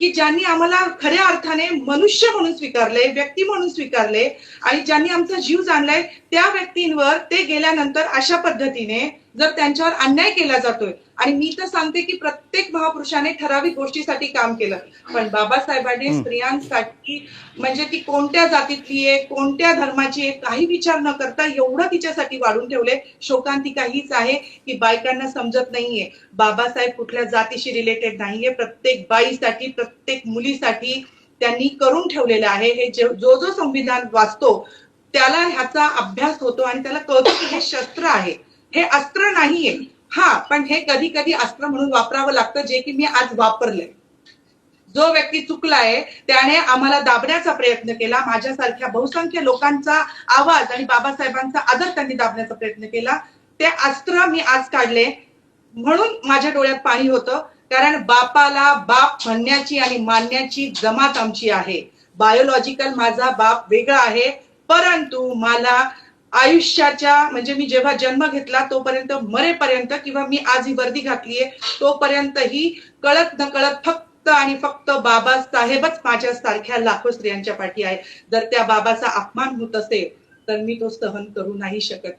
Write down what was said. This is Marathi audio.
की ज्यांनी आम्हाला खऱ्या अर्थाने मनुष्य म्हणून स्वीकारले, व्यक्ती म्हणून स्वीकारले आणि ज्यांनी आमचा जीव जाणलाय त्या व्यक्तींवर ते गेल्यानंतर अशा पद्धतीने जर त्यांच्यावर अन्याय केला जातोय. आणि मी तर सांगते की प्रत्येक महापुरुषाने ठराविक गोष्टीसाठी काम केलं, पण बाबासाहेबांनी स्त्रियांसाठी म्हणजे ती कोणत्या जातीतली आहे, कोणत्या धर्माची आहे, काही विचार न करता एवढं तिच्यासाठी वाढून ठेवले. शोकांतिका हीच आहे की बायकांना समजत नाहीये बाबासाहेब कुठल्या जातीशी रिलेटेड नाहीये. प्रत्येक बाईसाठी, प्रत्येक मुलीसाठी त्यांनी करून ठेवलेलं आहे. हे जो जो संविधान वाचतो त्याला ह्याचा अभ्यास होतो आणि त्याला कळतं की हे शस्त्र आहे, हे अस्त्र नाहीये. हा, पण हे कधी कधी अस्त्र म्हणून वापरावं लागतं, जे की मी आज वापरलंय. जो व्यक्ती चुकलाय त्याने आम्हाला दाबण्याचा प्रयत्न केला, माझ्यासारख्या बहुसंख्य लोकांचा आवाज आणि बाबासाहेबांचा आदर त्यांनी दाबण्याचा प्रयत्न केला. ते अस्त्र मी आज काढले म्हणून माझ्या डोळ्यात पाणी होतं, कारण बापाला बाप म्हणण्याची आणि मानण्याची जमात आमची आहे. बायोलॉजिकल माझा बाप वेगळा आहे, परंतु मला आयुष्याच्या म्हणजे मी जेव्हा जन्म घेतला तोपर्यंत मरेपर्यंत किंवा मी आज ही वर्दी घातलीये तोपर्यंतही कळत नकळत फक्त आणि फक्त बाबासाहेबच माझ्या सारख्या लाखो स्त्रियांच्या पाठी आहे. जर त्या बाबाचा अपमान होत असेल तर मी तो सहन करू नाही शकत.